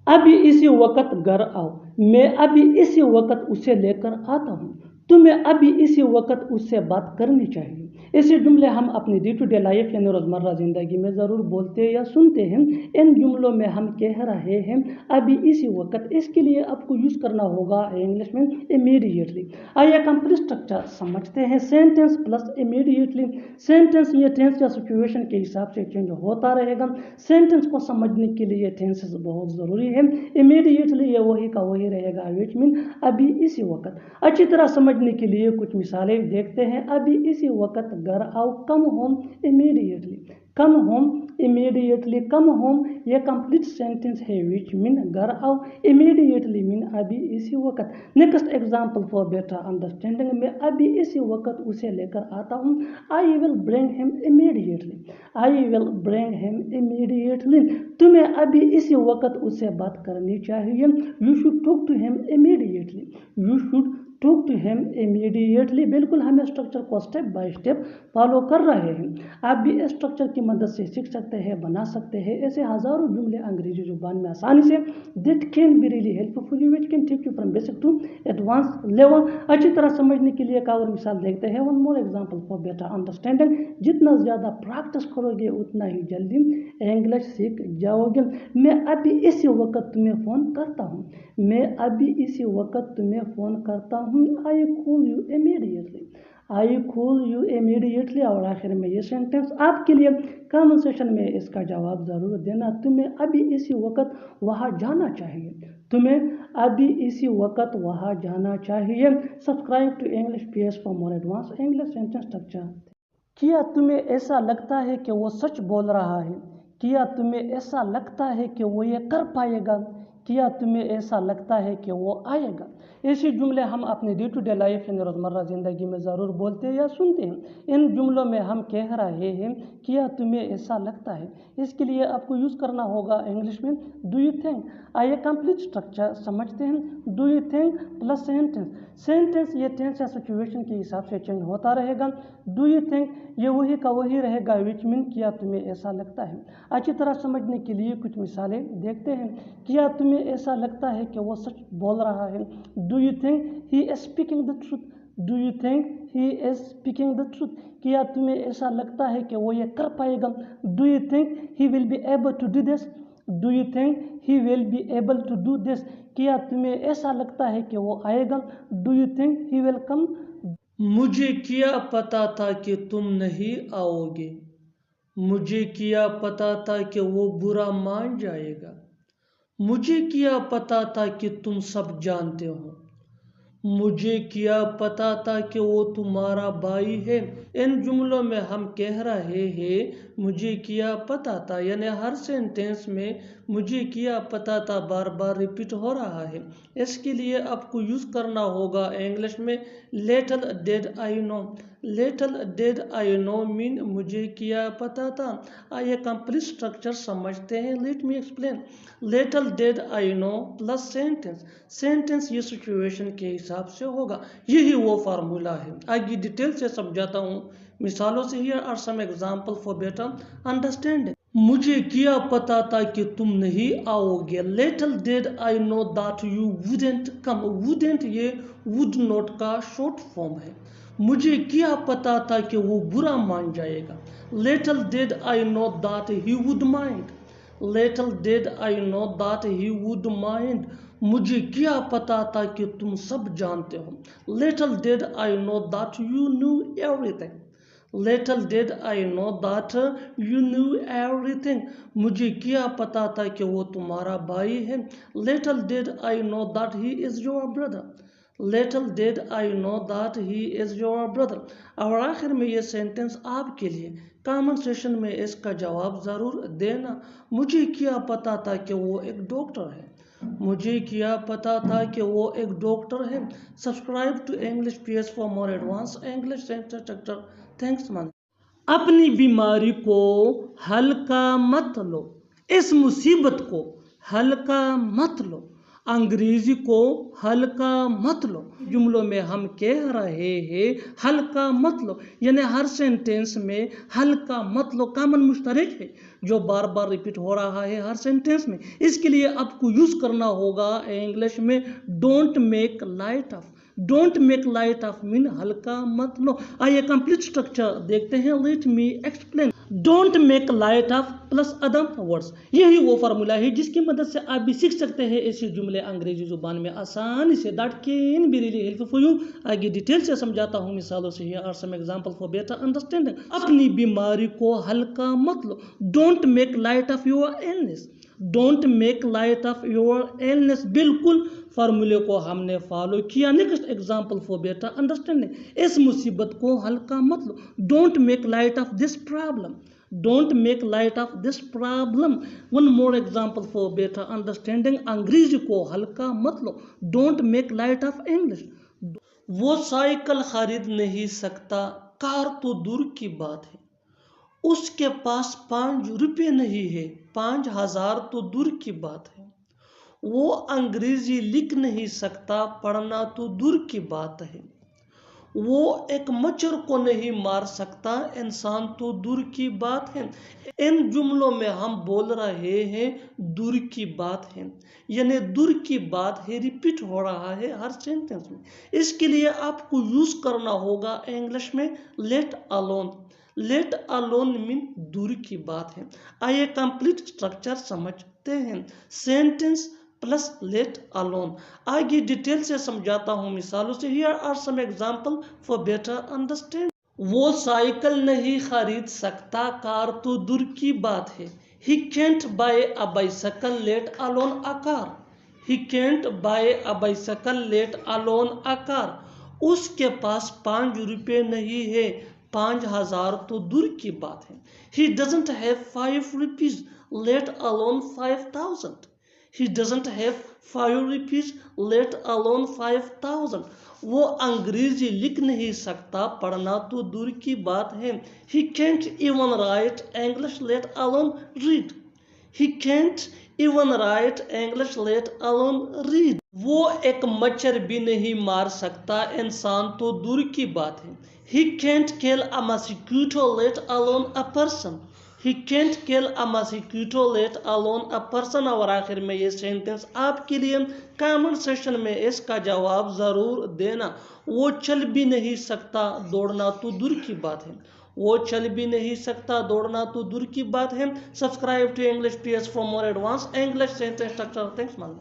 अभी इसी वक्त घर आओ, मैं अभी इसी वक्त उसे लेकर आता हूँ, तुम्हें अभी इसी वक्त उससे बात करनी चाहिए। ऐसे जुमले हम अपनी डे टू डे लाइफ यानी रोज़मर्रा ज़िंदगी में ज़रूर बोलते या सुनते हैं। इन जुमलों में हम कह रहे हैं अभी इसी वक्त, इसके लिए आपको यूज़ करना होगा इंग्लिश में इमीडिएटली। आइए कंप्लीट स्ट्रक्चर समझते हैं। Sentence plus immediately. सेंटेंस ये टेंस या सिचुएशन के हिसाब से चेंज होता रहेगा। सेंटेंस को समझने के लिए टेंसेस बहुत ज़रूरी है। इमीडिएटली ये वही का वही रहेगा, विच मीन अभी इसी वक्त। अच्छी तरह समझने के लिए कुछ मिसालें देखते हैं। अभी इसी वक्त घर आओ, come home immediately. Come home immediately. Come home ये कंप्लीट सेंटेंस है, विच मीन घर आओ, इमीडिएटली मीन अभी इसी वक्त। Next example for better understanding, मैं अभी इसी वक्त उसे लेकर आता हूँ। I will bring him immediately. I will bring him immediately. तुम्हें अभी इसी वक्त उससे बात करनी चाहिए। You should talk to him immediately. You should talk to him immediately. बिल्कुल हम स्ट्रक्चर को स्टेप बाय स्टेप फॉलो कर रहे हैं। आप भी स्ट्रक्चर की मदद से सीख सकते हैं, बना सकते हैं ऐसे हज़ारों जुमले अंग्रेजी जुबान में आसानी से। That can be really helpful you, which can take you from basic to advance level. अच्छी तरह समझने के लिए एक और मिसाल देखते हैं। One more example for better understanding. जितना ज़्यादा प्रैक्टिस करोगे उतना ही जल्दी इंग्लिश सीख जाओगे। मैं अभी इसी वक्त तुम्हें फ़ोन करता हूँ। मैं अभी इसी वक्त तुम्हें फ़ोन करता हूँ। I call you immediately. I call you immediately. और आखिर में ये सेंटेंस आपके लिए, कमेंट सेक्शन में इसका जवाब ज़रूर देना। तुम्हें अभी इसी वक्त वहाँ जाना चाहिए। तुम्हें अभी इसी वक्त वहाँ जाना चाहिए। Subscribe to English PS for more advance English sentence structure. क्या तुम्हें ऐसा लगता है कि वो सच बोल रहा है? क्या तुम्हें ऐसा लगता है कि वो ये कर पाएगा? क्या तुम्हें ऐसा लगता है कि वो आएगा? ऐसे जुमले हम अपने डे टू डे लाइफ यानी रोज़मर्रा ज़िंदगी में ज़रूर बोलते या सुनते हैं। इन जुमलों में हम कह रहे हैं क्या तुम्हें ऐसा लगता है। इसके लिए आपको यूज़ करना होगा इंग्लिश में डू यू थिंक। आइए कंप्लीट स्ट्रक्चर समझते हैं। Do you think plus sentence. Sentence ये टेंस या सिचुएशन के हिसाब से चेंज होता रहेगा। डू यू थिंक ये वही का वही रहेगा, विच मीन क्या तुम्हें ऐसा लगता है। अच्छी तरह समझने के लिए कुछ मिसालें देखते हैं। क्या तुम्हें ऐसा लगता है कि वो सच बोल रहा है? Do you think he is speaking the truth. Do you think he is speaking the truth. क्या तुम्हें ऐसा लगता है कि वो ये कर पाएगा? Do you think he will be able to do this. Do you think he will be able to do this. क्या तुम्हें ऐसा लगता है कि वो आएगा? Do you think he will come. मुझे क्या पता था कि तुम नहीं आओगे। मुझे क्या पता था कि वो बुरा मान जाएगा। मुझे क्या पता था कि तुम सब जानते हो। मुझे क्या पता था कि वो तुम्हारा भाई है। इन जुमलों में हम कह रहे हैं मुझे क्या पता था, यानी हर सेंटेंस में मुझे क्या पता था बार बार रिपीट हो रहा है। इसके लिए आपको यूज़ करना होगा इंग्लिश में little did I no. Little did I no mean मुझे क्या पता था। आइए कंप्लीट स्ट्रक्चर समझते हैं। Let me explain. Little did I no plus sentence. Sentence ये सिचुएशन के हिसाब से होगा। यही वो फार्मूला है। आगे डिटेल से समझाता हूँ मिसालों से। Here are some example for better understanding. मुझे क्या पता था कि तुम नहीं आओगे। Little did I know that you wouldn't come. Wouldn't ये वुड नॉट का शॉर्ट फॉर्म है। मुझे क्या पता था कि वो बुरा मान जाएगा। Little did I know that he would mind. Little did I know that he would mind. मुझे क्या पता था कि तुम सब जानते हो। Little did I know that you new everything. Little did I know that you new everything. मुझे क्या पता था कि वो तुम्हारा भाई है। Little did I know that he is your brother. Little did I know that he is your brother. और आखिर में ये सेंटेंस आपके लिए, कमेंट सेक्शन में इसका जवाब ज़रूर देना। मुझे क्या पता था कि वो एक डॉक्टर है। मुझे क्या पता था कि वो एक डॉक्टर है। Subscribe to English PS for more advance English sentence structure. Thanks man. अपनी बीमारी को हल्का मत लो। इस मुसीबत को हल्का मत लो। अंग्रेजी को हल्का मत लो। जुमलों में हम कह रहे हैं हल्का मत लो, यानी हर सेंटेंस में हल्का मत लो कॉमन मुश्तरक है जो बार बार रिपीट हो रहा है हर सेंटेंस में। इसके लिए आपको यूज करना होगा इंग्लिश में don't make light of. Don't make light of mean हल्का मत लो। आइए कंप्लीट स्ट्रक्चर देखते हैं। Let me explain. Don't make light of plus other words, यही वो फार्मूला है जिसकी मदद से आप भी सीख सकते हैं ऐसे जुमले अंग्रेजी जुबान में आसानी से। That can be really helpful for you. आगे डिटेल से समझाता हूँ मिसालों से। Here are some example for better understanding. अपनी बीमारी को हल्का मत लो। Don't make light of your illness. Don't make light of your illness, बिल्कुल फार्मूले को हमने फॉलो किया। Next example for better understanding, इस मुसीबत को हल्का मत लो। Don't make light of this problem. Don't make light of this problem. One more example for better understanding. अंग्रेजी को हल्का मत लो। Don't make light of English. वो साइकिल खरीद नहीं सकता, कार तो दूर की बात है। उसके पास 5 रुपये नहीं है, 5,000 तो दूर की बात है। वो अंग्रेजी लिख नहीं सकता, पढ़ना तो दूर की बात है। वो एक मच्छर को नहीं मार सकता, इंसान तो दूर की बात है। इन जुमलों में हम बोल रहे हैं दूर की बात है, यानी दूर की बात है रिपीट हो रहा है हर सेंटेंस में। इसके लिए आपको यूज करना होगा इंग्लिश में let alone. Let alone mean दूर की बात है। आइए कंप्लीट स्ट्रक्चर समझते हैं। Sentence plus let alone. आगे डिटेल से समझाता हूँ मिसालों से। Here are some example for better understand. वो साइकिल नहीं खरीद सकता, कार तो दूर की बात है। He can't buy a bicycle let alone a car. He can't buy a bicycle let alone a car. उसके पास 5 रुपये नहीं है, 5,000 तो दूर की बात है। He doesn't have 5 rupees let alone 5,000। He doesn't have 5 rupees let alone 5,000. वो अंग्रेजी लिख नहीं सकता, पढ़ना तो दूर की बात है। He can't even write English let alone read. He can't even write English let alone read. वो एक मच्छर भी नहीं मार सकता, इंसान तो दूर की बात है। He can't kill a mosquito let alone a person. He can't kill a mosquito let alone a person. और आखिर में ये सेंटेंस आपके लिए कमेंट सेक्शन में इसका जवाब ज़रूर देना। वो चल भी नहीं सकता, दौड़ना तो दूर की बात है। वो चल भी नहीं सकता, दौड़ना तो दूर की बात है। Subscribe to English PS for more advance English sentence structure. Thanks ma'am.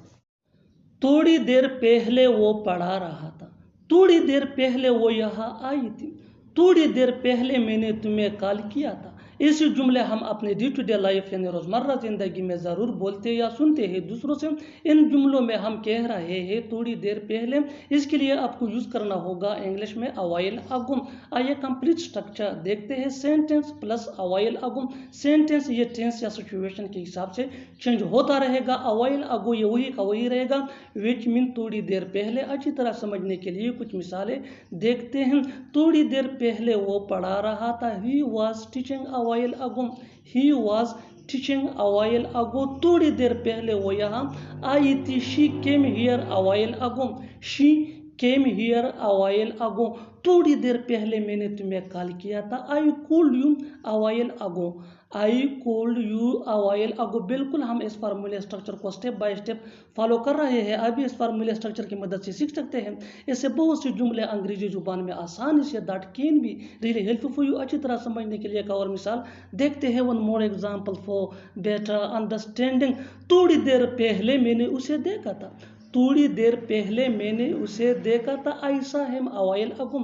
थोड़ी देर पहले वो पढ़ा रहा था। थोड़ी देर पहले वो यहाँ आई थी। थोड़ी देर पहले मैंने तुम्हें कॉल किया था। ऐसे जुमले हम अपने डे टू डे लाइफ यानी रोज़मर्रा ज़िंदगी में ज़रूर बोलते या सुनते हैं दूसरों से। इन जुमलों में हम कह रहे हैं थोड़ी देर पहले, इसके लिए आपको यूज़ करना होगा इंग्लिश में अवाइल अगो। आइए कंप्लीट स्ट्रक्चर देखते हैं। सेंटेंस प्लस अवाइल अगो। सेंटेंस ये टेंस या सिचुएशन के हिसाब से चेंज होता रहेगा। अवाइल अगो ये वही का वही रहेगा, विच मीन थोड़ी देर पहले। अच्छी तरह समझने के लिए कुछ मिसालें देखते हैं। थोड़ी देर पहले वो पढ़ा रहा था। He was teaching a while ago. He was teaching a while ago. थोड़ी देर पहले वो यहाँ आई थी। She came here a while ago. She came here a while ago. थोड़ी देर पहले मैंने तुम्हें कॉल किया था। I called you a while ago. I called you a while ago. बिल्कुल हम इस फार्मूले स्ट्रक्चर को स्टेप बाय स्टेप फॉलो कर रहे हैं। अभी इस फार्मूले स्ट्रक्चर की मदद से सीख सकते हैं। ऐसे बहुत से जुमले अंग्रेजी जुबान में आसानी से that can be really helpful for you. अच्छी तरह समझने के लिए एक और मिसाल देखते हैं। One more example for better understanding. थोड़ी देर पहले मैंने उसे देखा था। थोड़ी देर पहले मैंने उसे देखा था। आई सा हिम अ व्हाइल अगो।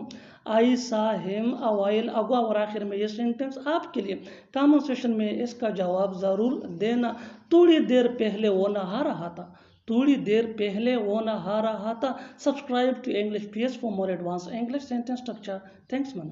आई सा हिम अ व्हाइल अगो। और आखिर में ये सेंटेंस आपके लिए कमेंट सेक्शन में इसका जवाब ज़रूर देना। थोड़ी देर पहले वो नहा रहा था। थोड़ी देर पहले वो नहा रहा था। Subscribe to English PS for more advance English sentence structure. Thanks ma'am.